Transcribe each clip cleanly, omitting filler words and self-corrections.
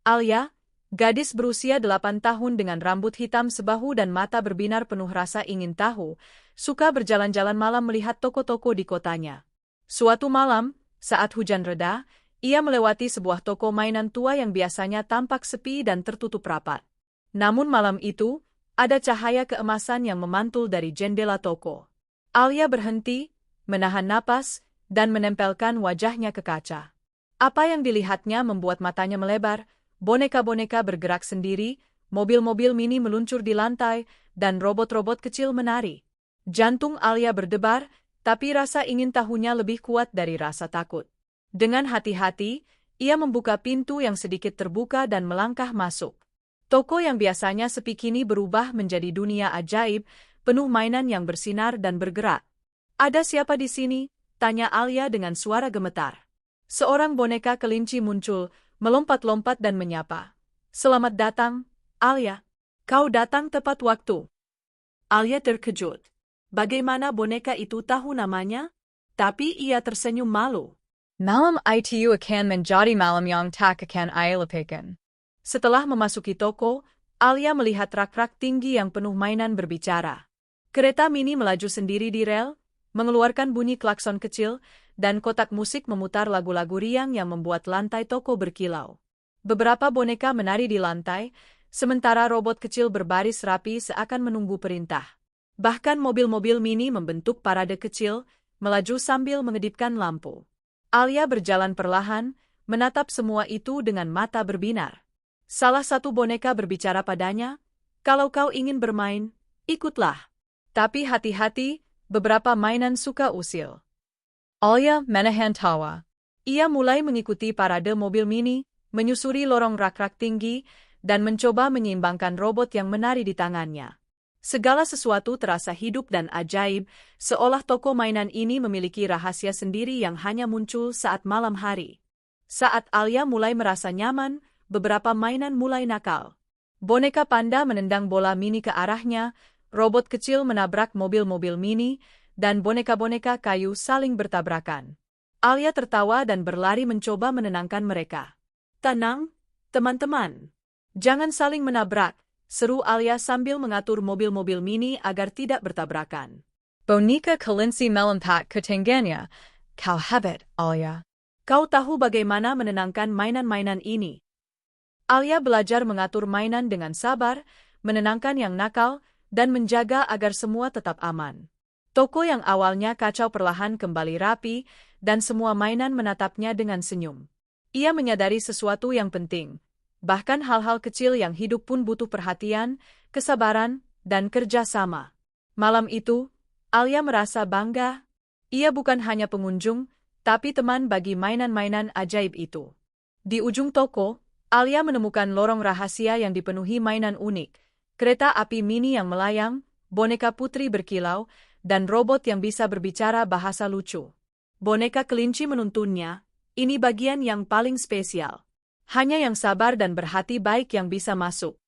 Alia, gadis berusia 8 tahun dengan rambut hitam sebahu dan mata berbinar penuh rasa ingin tahu, suka berjalan-jalan malam melihat toko-toko di kotanya. Suatu malam, saat hujan reda, ia melewati sebuah toko mainan tua yang biasanya tampak sepi dan tertutup rapat. Namun malam itu, ada cahaya keemasan yang memantul dari jendela toko. Alia berhenti, menahan napas, dan menempelkan wajahnya ke kaca. Apa yang dilihatnya membuat matanya melebar. Boneka-boneka bergerak sendiri, mobil-mobil mini meluncur di lantai, dan robot-robot kecil menari. Jantung Alia berdebar, tapi rasa ingin tahunya lebih kuat dari rasa takut. Dengan hati-hati, ia membuka pintu yang sedikit terbuka dan melangkah masuk. Toko yang biasanya sepi kini berubah menjadi dunia ajaib, penuh mainan yang bersinar dan bergerak. "Ada siapa di sini?" tanya Alia dengan suara gemetar. Seorang boneka kelinci muncul, melompat-lompat dan menyapa. "Selamat datang, Alia. Kau datang tepat waktu." Alia terkejut. Bagaimana boneka itu tahu namanya? Tapi ia tersenyum malu. "Malam itu akan menjadi malam yang tak akan ia lupakan." Setelah memasuki toko, Alia melihat rak-rak tinggi yang penuh mainan berbicara. Kereta mini melaju sendiri di rel, mengeluarkan bunyi klakson kecil, dan kotak musik memutar lagu-lagu riang yang membuat lantai toko berkilau. Beberapa boneka menari di lantai, sementara robot kecil berbaris rapi seakan menunggu perintah. Bahkan mobil-mobil mini membentuk parade kecil, melaju sambil mengedipkan lampu. Alia berjalan perlahan, menatap semua itu dengan mata berbinar. Salah satu boneka berbicara padanya, "Kalau kau ingin bermain, ikutlah. Tapi hati-hati, beberapa mainan suka usil." Alia menahan tawa. Ia mulai mengikuti parade mobil mini, menyusuri lorong rak-rak tinggi, dan mencoba menyeimbangkan robot yang menari di tangannya. Segala sesuatu terasa hidup dan ajaib, seolah toko mainan ini memiliki rahasia sendiri yang hanya muncul saat malam hari. Saat Alia mulai merasa nyaman, beberapa mainan mulai nakal. Boneka panda menendang bola mini ke arahnya, robot kecil menabrak mobil-mobil mini, dan boneka-boneka kayu saling bertabrakan. Alia tertawa dan berlari mencoba menenangkan mereka. "Tenang, teman-teman. Jangan saling menabrak," seru Alia sambil mengatur mobil-mobil mini agar tidak bertabrakan. "Boneka kelinci melompat ke tingginya. Kau hebat, Alia." "Kau tahu bagaimana menenangkan mainan-mainan ini." Alia belajar mengatur mainan dengan sabar, menenangkan yang nakal, dan menjaga agar semua tetap aman. Toko yang awalnya kacau perlahan kembali rapi, dan semua mainan menatapnya dengan senyum. Ia menyadari sesuatu yang penting. Bahkan hal-hal kecil yang hidup pun butuh perhatian, kesabaran, dan kerja sama. Malam itu, Alia merasa bangga. Ia bukan hanya pengunjung, tapi teman bagi mainan-mainan ajaib itu. Di ujung toko, Alia menemukan lorong rahasia yang dipenuhi mainan unik. Kereta api mini yang melayang, boneka putri berkilau, dan robot yang bisa berbicara bahasa lucu. Boneka kelinci menuntunnya, ini bagian yang paling spesial. Hanya yang sabar dan berhati baik yang bisa masuk.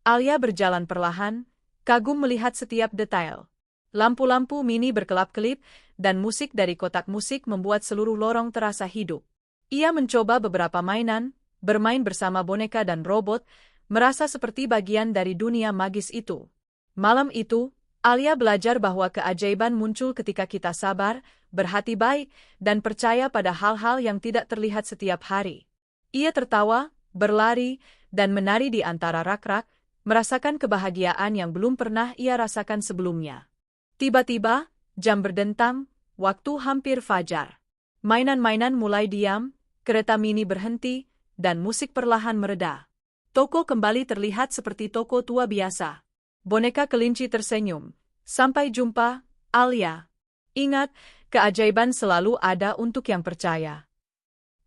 Alia berjalan perlahan, kagum melihat setiap detail. Lampu-lampu mini berkelap-kelip, dan musik dari kotak musik membuat seluruh lorong terasa hidup. Ia mencoba beberapa mainan, bermain bersama boneka dan robot, merasa seperti bagian dari dunia magis itu. Malam itu, Alia belajar bahwa keajaiban muncul ketika kita sabar, berhati baik, dan percaya pada hal-hal yang tidak terlihat setiap hari. Ia tertawa, berlari, dan menari di antara rak-rak, merasakan kebahagiaan yang belum pernah ia rasakan sebelumnya. Tiba-tiba, jam berdentang, waktu hampir fajar. Mainan-mainan mulai diam, kereta mini berhenti, dan musik perlahan mereda. Toko kembali terlihat seperti toko tua biasa. Boneka kelinci tersenyum. "Sampai jumpa, Alia. Ingat, keajaiban selalu ada untuk yang percaya."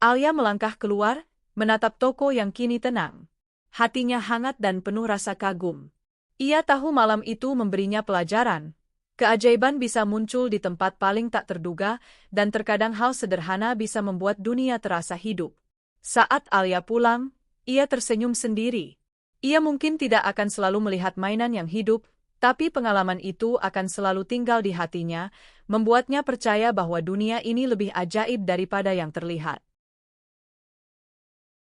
Alia melangkah keluar, menatap toko yang kini tenang. Hatinya hangat dan penuh rasa kagum. Ia tahu malam itu memberinya pelajaran. Keajaiban bisa muncul di tempat paling tak terduga, dan terkadang hal sederhana bisa membuat dunia terasa hidup. Saat Alia pulang, ia tersenyum sendiri. Ia mungkin tidak akan selalu melihat mainan yang hidup, tapi pengalaman itu akan selalu tinggal di hatinya, membuatnya percaya bahwa dunia ini lebih ajaib daripada yang terlihat.